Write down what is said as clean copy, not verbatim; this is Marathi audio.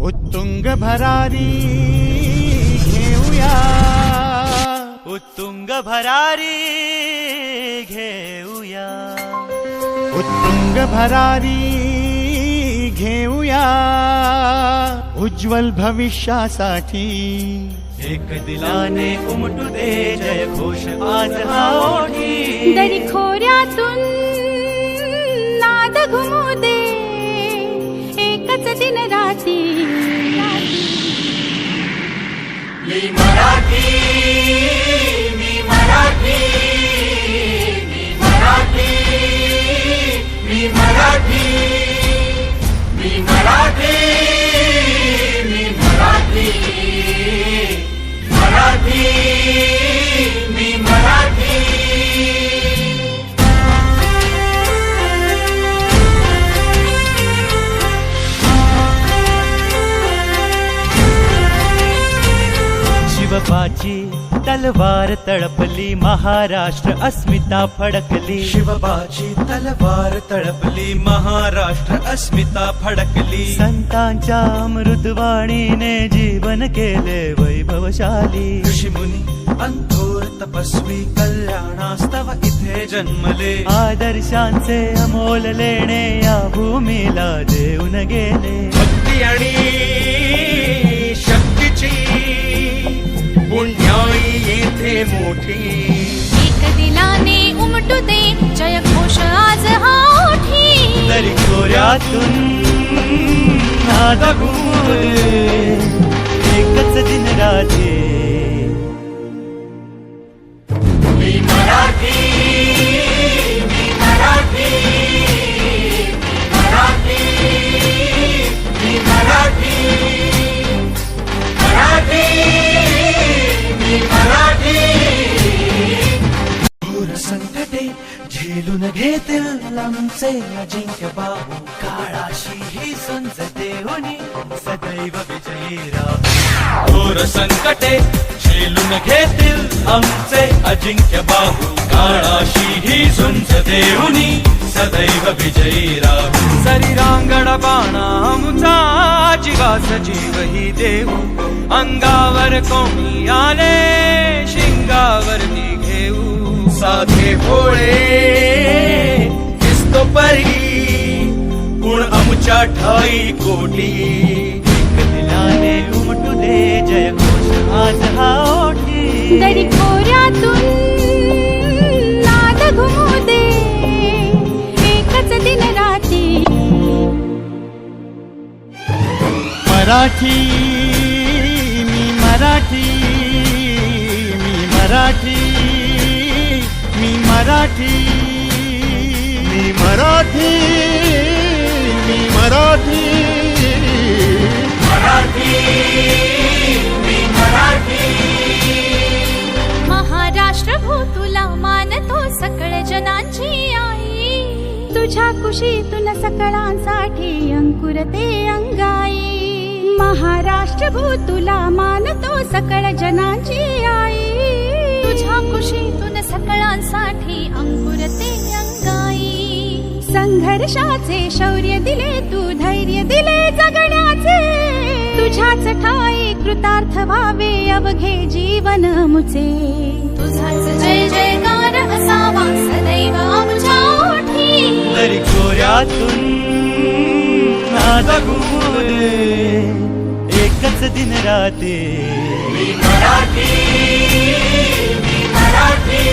उत्तुंग भरारी घेऊया, उत्तुंग भरारी घेऊया, उत्तुंग भरारी घेऊया, उज्ज्वल भविष्यासाठी एक दिलाने उमटू दे जय घोष आज हा ओठी. दरी खोऱ्यातून नाद घुमू दे एकच दिन राती. मी मराठी, मी मराठी, मी मराठी, मी मराठी, मी मराठी, मी मराठी, मराठी, मी मराठी. शिवबाची तलवार तळपली, महाराष्ट्र अस्मिता फडकली. शिवबाची तलवार तळपली, महाराष्ट्र अस्मिता फडकली. संतांच्या अमृतवाणीने जीवन केले वैभवशाली. ऋषीमुनी अंथोर तपस्वी कल्याणास्तव इथे जन्मले. आदर्शांचे अमोल लेणे या भूमीला देऊन गेले. भक्ती आणि शक्तीची पुण्याई येथे मोठी. एक दिलाने उमटू दे जय घोष आज हा ओठी. दरी खोऱ्यातून नाद घुमू दे एकच दिन राती. मी मराठी, मी मराठी, मराठी, मी मराठी, मराठी, मी मराठी. घोर संकटे झेलून घेतील आमचे अजिंक्य बाहू. काळाशी ही संज देऊनी सदैव विजयी राहू. घोर संकटे झेलून घेतील आमचे अजिंक्य बाहू. काळाशी ही झुंज देऊनी सदैव विजयी राहू. शरीरांगण बाणा आमचा जीवास जीव ही देऊ. अंगावर कोणी आले शिंगावरती घेऊ. साधे भोळे दिसतो परी गुण आमच्या ठाई कोटी. एक दिलाने उमटू दे जय घोष आज हा ओठी. दरी खोऱ्यातून नाद घुमू दे एकच दिन राती. मराठी, मी मराठी, मी मराठी, मी मराठी, मी मराठी, मी मराठी, मराठी, मी मराठी. महाराष्ट्र भू तुला मानतो सकळ जनांची आई. तुझ्या कुशीतून सकळांसाठी अंकुरते अंगाई. महाराष्ट्र भू तुला मानतो सकळ जनांची आई. तुझ्या कुशीतून सकळांसाठी अंकुरते अंगाई. संघर्षाचे शौर्य दिले तू, धैर्य दिले जगण्याचे. तुझ्याच ठाई कृतार्थ व्हावे अवघे जीवन मुचे. तुझाच जय जयकार असावा सदैव आमच्या ओठी. दरी खोऱ्यातून नाद घुमू दे एकच दिन राती. मी मराठी, मी मराठी,